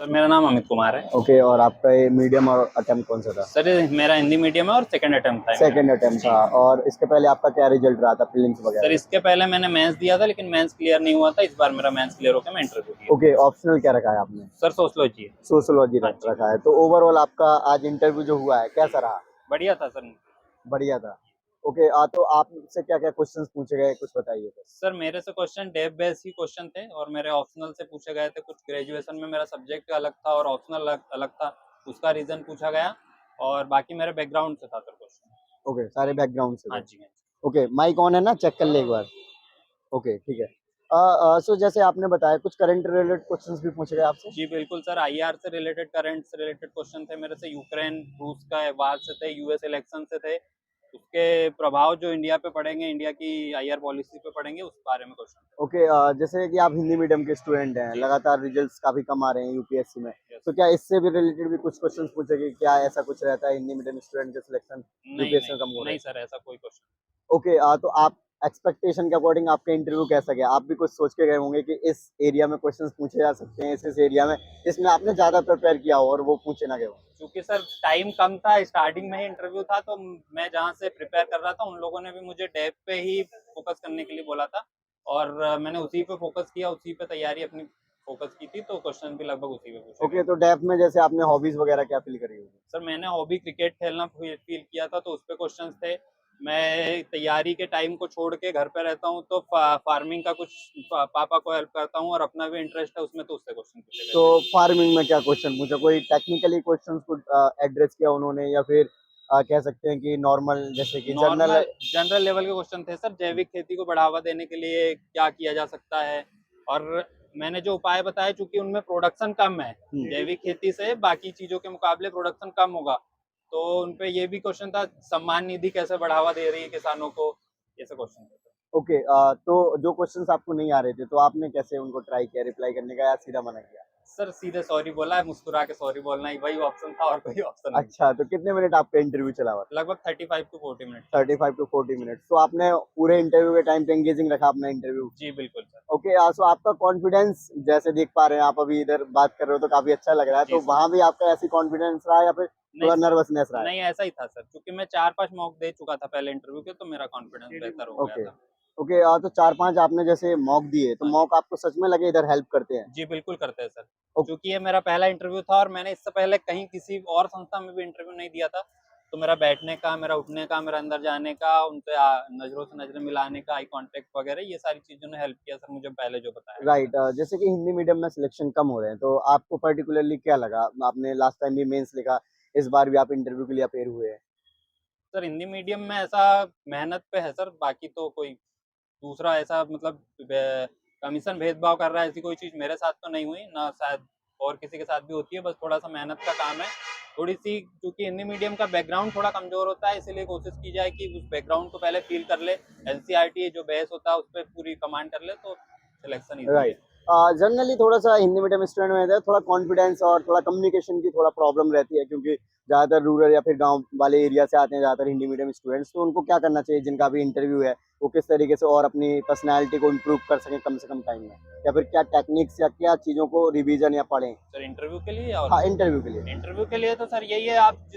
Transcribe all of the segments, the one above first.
Sir मेरा नाम अमित कुमार है। ओके। और आपका ये मीडियम और अटेम्प्ट कौन सा था? सर ये मेरा हिंदी मीडियम है और सेकंड अटेम्प्ट था ये सेकंड मेरा अटेम्प्ट जी। था। और इसके पहले आपका क्या रिजल्ट रहा था प्रीलिम्स सर वगैरह का? इसके पहले मैंने मेंस दिया था लेकिन मेंस क्लियर नहीं हुआ था। इस बार मेरा मेंस क्लियर होकर मैं इंटरव्यू दिया। ओके। ऑप्शनल क्या रखा है आपने? सर सोशलॉजी है। सोशोलॉजी हाँ जी। रखा है। तो ओवरऑल आपका आज इंटरव्यू जो हुआ है जी कैसा रहा? बढ़िया था सर। बढ़िया था। ओके। तो आपसे क्या क्या क्वेश्चंस पूछे गए कुछ बताइए फिर। सर मेरे से क्वेश्चन डेप बेस्ड ही क्वेश्चन थे और मेरे ऑप्शनल से पूछे गए थे। कुछ ग्रेजुएशन में मेरा सब्जेक्ट अलग था और ऑप्शनल अलग था, उसका रीजन पूछा गया। और बाकी मेरे बैकग्राउंड से था सर क्वेश्चन। ओके। सारे बैकग्राउंड से हाँ थे। जी हाँ जी। ओके। माइक ऑन है ना? चेक कर ले एक बार। ओके ठीक है। सो जैसे आपने बताया कुछ करंट रिलेटेड क्वेश्चंस भी पूछे गए आपसे? जी बिल्कुल सर, आईआर से रिलेटेड, करंट से रिलेटेड क्वेश्चन थे मेरे से। यूक्रेन रूस का वार से थे, यूएस इलेक्शन से थे, उसके प्रभाव जो इंडिया पे पड़ेंगे, इंडिया की आईआर पॉलिसी पे पड़ेंगे, उस बारे में क्वेश्चन थे। ओके। जैसे कि आप हिंदी मीडियम के स्टूडेंट हैं, जी लगातार रिजल्ट्स काफी कम आ रहे हैं यूपीएससी में, यस। तो क्या इससे भी रिलेटेड भी कुछ क्वेश्चंस पूछे कि क्या ऐसा कुछ रहता है हिंदी मीडियम स्टूडेंट के सिलेक्शन नहीं यूपीएससी नहीं में कम हो रहे नहीं हैं? सर, ऐसा कोई क्वेश्चन। ओके। तो आप एक्सपेक्टेशन के अकॉर्डिंग आपका इंटरव्यू कैसा गया? आप भी कुछ सोच के गए होंगे कि इस एरिया में क्वेश्चंस पूछे जा सकते हैं, इस एरिया में जिसमें आपने ज्यादा प्रिपेयर किया हो और वो पूछे ना गए हो। क्योंकि सर टाइम कम था, स्टार्टिंग में ही इंटरव्यू था, तो मैं जहाँ से प्रिपेयर कर रहा था उन लोगों ने भी मुझे डेप पे ही फोकस करने के लिए बोला था। और मैंने उसी पे फोकस किया, उसी पे तैयारी अपनी फोकस की थी, तो क्वेश्चन भी लगभग उसी पे पूछे गए। ओके। तो डेफ में जैसे आपने हॉबीज वगैरह क्या फील करी होगी? सर मैंने हॉबी क्रिकेट खेलना फील किया था, तो उस पे क्वेश्चंस थे। मैं तैयारी के टाइम को छोड़ के घर पे रहता हूँ, तो फार्मिंग का कुछ पापा को हेल्प करता हूँ और अपना भी इंटरेस्ट है उसमें, तो उससे क्वेश्चन पूछे गए तो थे। फार्मिंग में क्या क्वेश्चन पूछा? कोई टेक्निकली क्वेश्चन को एड्रेस किया उन्होंने, या फिर कह सकते हैं कि नॉर्मल जैसे कि जनरल? नॉर्मल जनरल लेवल के क्वेश्चन थे सर। जैविक खेती को बढ़ावा देने के लिए क्या किया जा सकता है, और मैंने जो उपाय बताए, चूंकि उनमें प्रोडक्शन कम है, जैविक खेती से बाकी चीजों के मुकाबले प्रोडक्शन कम होगा, तो उनपे ये भी क्वेश्चन था, सम्मान निधि कैसे बढ़ावा दे रही है किसानों को, ऐसे क्वेश्चन थे। ओके। तो जो क्वेश्चंस आपको नहीं आ रहे थे तो आपने कैसे उनको ट्राई किया रिप्लाई करने का, या सीधा मना किया? सर सीधे सॉरी बोला, मुस्कुरा के सॉरी बोलना ही वही ऑप्शन था, और कोई ऑप्शन नहीं था। अच्छा। तो कितने मिनट आपका इंटरव्यू चला हुआ? लगभग 35 to 40 मिनट था। 35 to 40 मिनट। तो आपने पूरे इंटरव्यू के टाइम पे एंगेजिंग रखा अपना इंटरव्यू? जी बिल्कुल सर। ओके। सो आपका कॉन्फिडेंस जैसे देख पा रहे हैं, आप अभी इधर बात कर रहे हो तो काफी अच्छा लग रहा है, जी तो सर। वहां भी आपका ऐसी कॉन्फिडेंस रहा या फिर नहीं थोड़ा नर्वसनेस रहा है? नहीं, ऐसा ही था सर, क्योंकि मैं 4-5 मॉक दे चुका था पहले इंटरव्यू के, तो मेरा कॉन्फिडेंस बेहतर हो गया ओके। था। ओके। तो 4-5 आपने जैसे मॉक दिए, तो हाँ जी। मॉक आपको सच में लगे इधर हेल्प करते हैं? जी बिल्कुल करते हैं सर। ओ- क्योंकि ये मेरा पहला इंटरव्यू था और मैंने इससे पहले कहीं किसी और संस्था में भी इंटरव्यू नहीं दिया था, तो मेरा बैठने का, मेरा उठने का, मेरा अंदर जाने का, उनसे नज़रों से नज़रें मिलाने का, आई कॉन्टैक्ट वगैरह, ये सारी चीज़ों ने हेल्प किया सर मुझे, पहले जो बताया गया राइट। था। जैसे कि हिंदी मीडियम में सिलेक्शन कम हो रहे हैं, तो आपको पर्टिकुलरली क्या लगा? आपने लास्ट टाइम भी मेंस लिखा, इस बार भी आप इंटरव्यू के लिए अपेयर हुए हैं। सर हिंदी मीडियम में ऐसा मेहनत पे है सर, बाकी तो कोई दूसरा ऐसा मतलब कमीशन भेदभाव कर रहा है, ऐसी कोई चीज़ मेरे साथ तो नहीं हुई ना, शायद और किसी के साथ भी होती है। बस थोड़ा सा मेहनत का काम है, थोड़ी सी, क्योंकि हिंदी मीडियम का बैकग्राउंड थोड़ा कमजोर होता है, इसीलिए कोशिश की जाए कि उस बैकग्राउंड को पहले फील कर ले, एनसीईआरटी जो बेस होता है उस पर पूरी कमांड कर ले, तो सिलेक्शन ईजी राइट। है। जनरली थोड़ा सा हिंदी मीडियम स्टूडेंट में रहता है, थोड़ा कॉन्फिडेंस और थोड़ा कम्युनिकेशन की थोड़ा प्रॉब्लम रहती है, क्योंकि ज़्यादातर रूरल या फिर गांव वाले एरिया से आते हैं ज़्यादातर हिंदी मीडियम स्टूडेंट्स। तो उनको क्या करना चाहिए जिनका भी इंटरव्यू है, वो किस तरीके से और अपनी पर्सनैलिटी को इम्प्रूव कर सकें कम से कम टाइम में, या फिर क्या टेक्निक्स या क्या चीज़ों को रिविजन या पढ़ें? सर इंटरव्यू के लिए, और हाँ, इंटरव्यू के लिए। इंटरव्यू के लिए तो सर यही है, आप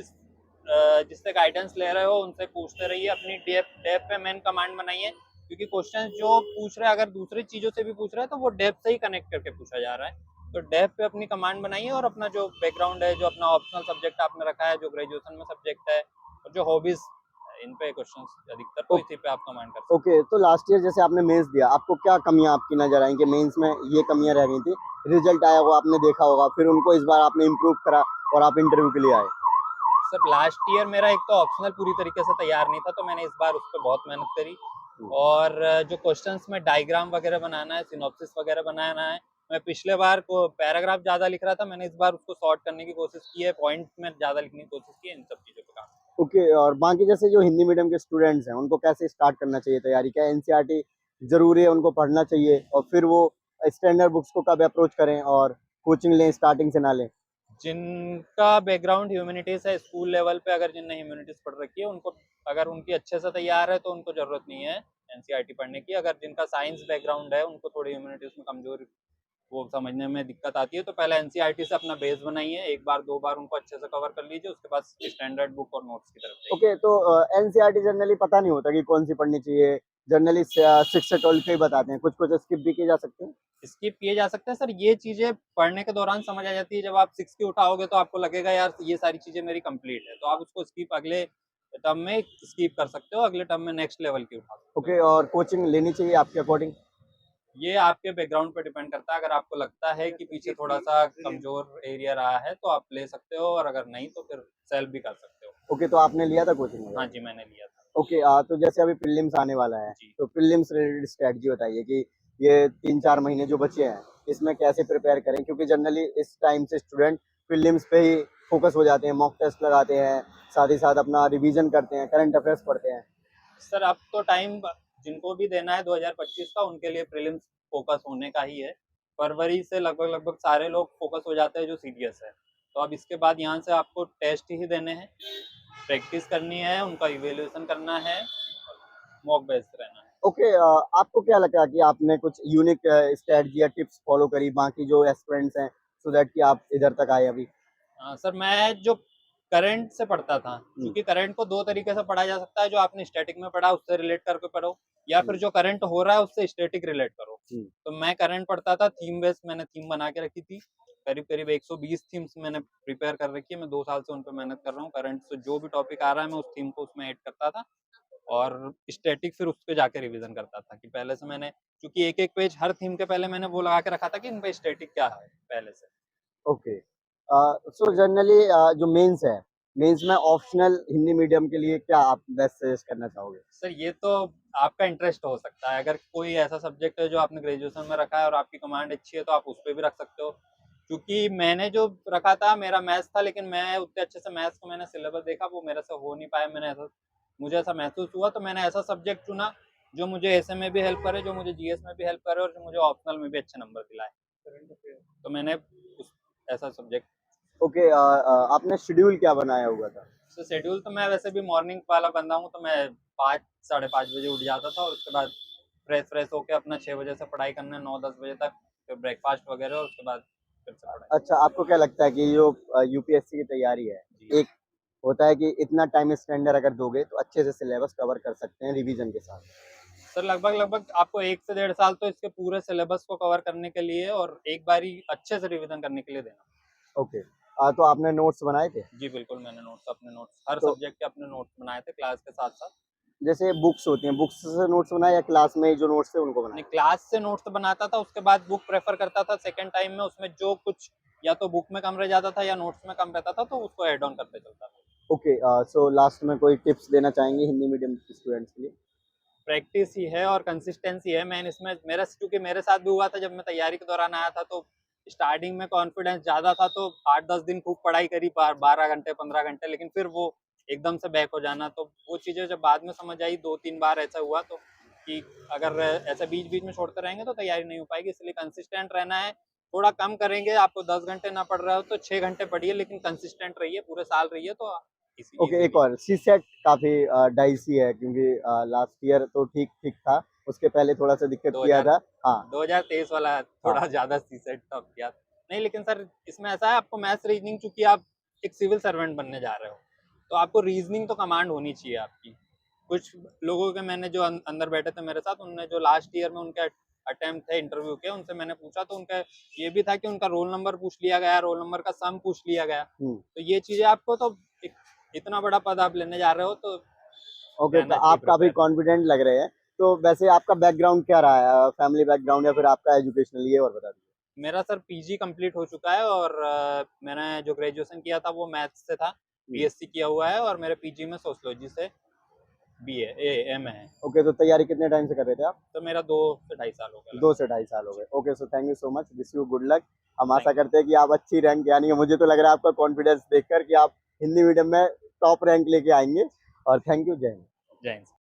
जिससे गाइडेंस ले रहे हो उनसे पूछते रहिए, अपनी डेप डेप पे मेन कमांड बनाइए, क्योंकि क्वेश्चन जो पूछ रहे हैं अगर दूसरी चीज़ों से भी पूछ रहे हैं तो वो डेप से ही कनेक्ट करके पूछा जा रहा है। तो डेप पे अपनी कमांड बनाइए, और अपना जो बैकग्राउंड है, जो अपना ऑप्शनल सब्जेक्ट आपने रखा है, जो ग्रेजुएशन में सब्जेक्ट है, और जो हॉबीज, इन पे क्वेश्चन अधिकतर तो इसी पे आप कमांड कर सकते ओके। तो लास्ट ईयर जैसे आपने मेंस दिया, आपको क्या कमियां आपकी नजर आई कि मेंस में ये कमियां रह गई थी? रिजल्ट आया वो आपने देखा होगा, फिर उनको इस बार आपने इम्प्रूव करा और आप इंटरव्यू के लिए आए। हैं। सर लास्ट ईयर मेरा एक तो ऑप्शनल पूरी तरीके से तैयार नहीं था, तो मैंने इस बार उस पर बहुत मेहनत करी। और जो क्वेश्चंस में डायग्राम वगैरह बनाना है, सिनॉप्सिस वगैरह बनाना है, मैं पिछले बार को पैराग्राफ ज़्यादा लिख रहा था, मैंने इस बार उसको शॉर्ट करने की कोशिश की है, पॉइंट में ज़्यादा लिखने की कोशिश की है, इन सब चीज़ों पे काम। ओके। और बाकी जैसे जो हिंदी मीडियम के स्टूडेंट्स हैं उनको कैसे स्टार्ट करना चाहिए तैयारी? क्या एनसीईआरटी जरूरी है उनको पढ़ना चाहिए, और फिर वो स्टैंडर्ड बुक्स को कब अप्रोच करें और कोचिंग लें स्टार्टिंग से ना लें? जिनका बैकग्राउंड ह्यूमैनिटीज है स्कूल लेवल पे, अगर जिनने ह्यूमैनिटीज पढ़ रखी है उनको, अगर उनकी अच्छे से तैयार है तो उनको जरूरत नहीं है एनसीईआरटी पढ़ने की। अगर जिनका साइंस बैकग्राउंड है, उनको थोड़ी ह्यूमैनिटीज में कमजोर वो समझने में दिक्कत आती है, तो पहले एनसीईआरटी से अपना बेस बनाइए, 1 बार 2 बार उनको अच्छे से कवर कर लीजिए, उसके बाद स्टैंडर्ड बुक और नोट्स की तरफ जाइए। ओके, तो एनसीईआरटी जनरली पता नहीं होता कि कौन सी पढ़नी चाहिए, जनरली 6 से 12 के ही बताते हैं, कुछ-कुछ स्किप भी किए जा सकते हैं? स्किप किए जा सकते हैं सर, ये चीज़ें पढ़ने के दौरान समझ आ जाती है, जब आप 6 की उठाओगे तो आपको लगेगा यार ये सारी चीज़ें मेरी कंप्लीट है, तो आप उसको स्किप अगले टर्म में स्किप कर सकते हो, अगले टर्म में नेक्स्ट लेवल की उठा सकते हो। ओके, और कोचिंग लेनी चाहिए आपके अकॉर्डिंग? ये आपके बैकग्राउंड पे डिपेंड करता है, अगर आपको लगता है कि पीछे थोड़ा-सा कमज़ोर एरिया रहा है, तो आप ले सकते हो और अगर नहीं तो फिर सेल्फ भी कर सकते हो। ओके, तो आपने लिया था कोचिंग हाँ वगैरह? जी, मैंने लिया था। ओके, तो जैसे अभी प्रीलिम्स आने वाला है, जी। तो प्रीलिम्स रिलेटेड स्ट्रैटेजी बताइए कि ये 3-4 महीने जो बचे हैं, इसमें कैसे प्रिपेयर करें? क्योंकि जनरली इस टाइम से स्टूडेंट प्रीलिम्स पे ही फोकस हो जाते हैं, मॉक टेस्ट लगाते हैं, साथ ही साथ अपना रिवीजन करते हैं, करंट अफेयर्स पढ़ते हैं। सर अब तो टाइम जिनको भी देना है 2025 का उनके लिए प्रीलिम्स फोकस होने का ही है। फरवरी से लगभग सारे लोग फोकस हो जाते हैं जो सीरियस है। तो अब इसके बाद यहाँ से आपको टेस्ट ही देने हैं, प्रैक्टिस करनी है, उनका इवैल्यूएशन करना है, मॉक बेस्ड रहना है। ओके, आपको क्या लगा कि आपने कुछ यूनिक स्ट्रैटेजी या टिप्स फॉलो करी बाकी जो एस्पिरेंट्स हैं, सो दैट कि आप इधर तक आए अभी? सर मैं जो करंट से पढ़ता था, हुँ, क्योंकि करंट को 2 तरीके से पढ़ा जा सकता है, जो आपने स्टैटिक में पढ़ा उससे रिलेट करके पढ़ो, या फिर हुँ, जो करंट हो रहा है उससे स्टैटिक रिलेट करो। हुँ। तो मैं करंट पढ़ता था, थीम बेस्ड मैंने थीम बना के रखी थी। करीब-करीब 120 थीम्स मैंने प्रिपेयर कर रखी है, मैं 2 साल से उन पे मेहनत कर रहा हूँ। करंट से जो भी टॉपिक आ रहा है मैं उस थीम को उसमें ऐड करता था और स्टैटिक फिर उस पे जाके रिवीजन करता था कि पहले से मैंने, क्योंकि एक-एक पेज हर थीम के पहले मैंने वो लगा के रखा था कि इन पे स्टैटिक क्या है पहले से। ओके, सो जनरली जो मेंस है, मेंस में ऑप्शनल हिंदी मीडियम के लिए क्या आप बेस्ट सजेस्ट करना चाहोगे? सर ये तो आपका इंटरेस्ट हो सकता है, अगर कोई ऐसा सब्जेक्ट है जो आपने ग्रेजुएशन में रखा है और आपकी कमांड अच्छी है तो आप उस पे भी रख सकते हो। क्योंकि मैंने जो रखा था मेरा मैथ्स था, लेकिन मैं उतने अच्छे से मैथ्स को मैंने सिलेबस देखा वो मेरे से हो नहीं पाया, मुझे ऐसा महसूस हुआ, तो मैंने ऐसा सब्जेक्ट चुना जो मुझे ऐसे में भी हेल्प करे, जो मुझे जीएस में भी हेल्प करे और जो मुझे ऑप्शनल में भी अच्छे नंबर दिलाए। तो मैंने उस ऐसा सब्जेक्ट। ओके, आपने शेड्यूल क्या बनाया हुआ था? तो शेड्यूल तो मैं वैसे भी मॉर्निंग वाला बंदा हूँ, तो मैं 5 साढ़े 5 बजे उठ जाता था और उसके बाद फ्रेश होके अपना 6 बजे से पढ़ाई करना 9-10 बजे तक, फिर ब्रेकफास्ट वगैरह और उसके बाद फिर से पढ़ाई। अच्छा, आपको क्या लगता है कि जो यूपीएससी की तैयारी है, जी। एक होता है कि इतना टाइम स्पेंडर अगर दोगे तो अच्छे से सिलेबस कवर कर सकते हैं रिवीजन के साथ। सर लगभग आपको 1 से डेढ़ साल तो इसके पूरे सिलेबस को कवर करने के लिए और एक बारी अच्छे से रिवीजन करने के लिए देना। ओके, तो आपने नोट्स बनाए थे? जी बिल्कुल, मैंने अपने नोट्स हर तो सब्जेक्ट के अपने नोट्स बनाए थे क्लास के साथ-साथ। जैसे बुक्स होती हैं, बुक्स से नोट्स बनाए या क्लास में ही जो नोट्स थे उनको नहीं, बनाया? क्लास से नोट्स तो बनाता था, उसके बाद बुक प्रेफ़र करता था सेकंड टाइम में, उसमें जो कुछ या तो बुक में कम रह जाता था या नोट्स में कम रहता था, तो उसको ऐड ऑन करते चलता था। ओके, सो लास्ट में कोई टिप्स देना चाहेंगे हिंदी मीडियम स्टूडेंट्स के लिए? प्रैक्टिस ही है और कंसिस्टेंसी है मेन इसमें, मेरा क्योंकि मेरे साथ भी हुआ था जब मैं तैयारी के दौरान आया था, तो स्टार्टिंग में कॉन्फिडेंस ज़्यादा था, तो 8-10 दिन खूब पढ़ाई करी, 12 घंटे 15 घंटे, लेकिन फिर वो एकदम से बैक हो जाना, तो वो चीज़ें जब बाद में समझ आई 2-3 बार ऐसा हुआ, तो कि अगर ऐसा बीच-बीच में छोड़ते रहेंगे तो तैयारी नहीं हो पाएगी, इसलिए कंसिस्टेंट रहना है। थोड़ा कम करेंगे, आपको 10 घंटे ना पढ़ रहे हो तो 6 घंटे पढ़िए, लेकिन कंसिस्टेंट रहिए, पूरे साल रहिए तो ओके, एक ईज़िली। और सीसेट काफ़ी डाइसी है क्योंकि लास्ट ईयर तो ठीक-ठीक था, उसके पहले थोड़ा-सा दिक्कत किया 2000 था। हाँ, 2023 वाला हाँ। थोड़ा ज़्यादा सीसेट टफ किया। नहीं, लेकिन सर इसमें ऐसा है, आपको मैथ्स रीज़निंग, चूँकि आप एक सिविल सर्वेंट बनने जा रहे हो, तो आपको रीज़निंग तो कमांड होनी चाहिए आपकी। कुछ लोगों के मैंने जो अंदर बैठे थे मेरे साथ, उनने जो लास्ट ईयर में उनके अटेम्प्ट थे इंटरव्यू के, उनसे मैंने पूछा तो उनका ये भी था कि उनका रोल नंबर पूछ लिया गया, रोल नंबर का सम पूछ लिया गया। हुँ। तो ये चीज़ें आपको तो एक इतना बड़ा पद आप लेने जा रहे हो, तो ओके, तो रहना चाहिए आप काफ़ी प्रिपेयर। कॉन्फिडेंट लग रहे हैं। तो वैसे आपका बैकग्राउंड क्या रहा है? फैमिली बैकग्राउंड या फिर आपका एजुकेशनल, ये और बता दीजिए? मेरा सर पीजी कंप्लीट हो चुका है और मैंने जो ग्रेजुएशन किया था वो मैथ्स से था, हुँ। बीएससी किया हुआ है और मेरे पीजी में सोशियोलॉजी से बीए ए एम है। ओके, तो तैयारी कितने टाइम से कर रहे थे आप? तो मेरा 2 से ढाई साल हो गया 2 लगभग। से ढाई साल हो गए। Okay, so thank you so much, wish you good luck. हम आशा थैंक यू। करते हैं कि आप अच्छी रैंक, यानी मुझे तो लग रहा है आपका कॉन्फिडेंस देखकर कि आप हिंदी मीडियम में टॉप रैंक लेके आएँगे, और थैंक यू, जय हिंद। जय हिंद।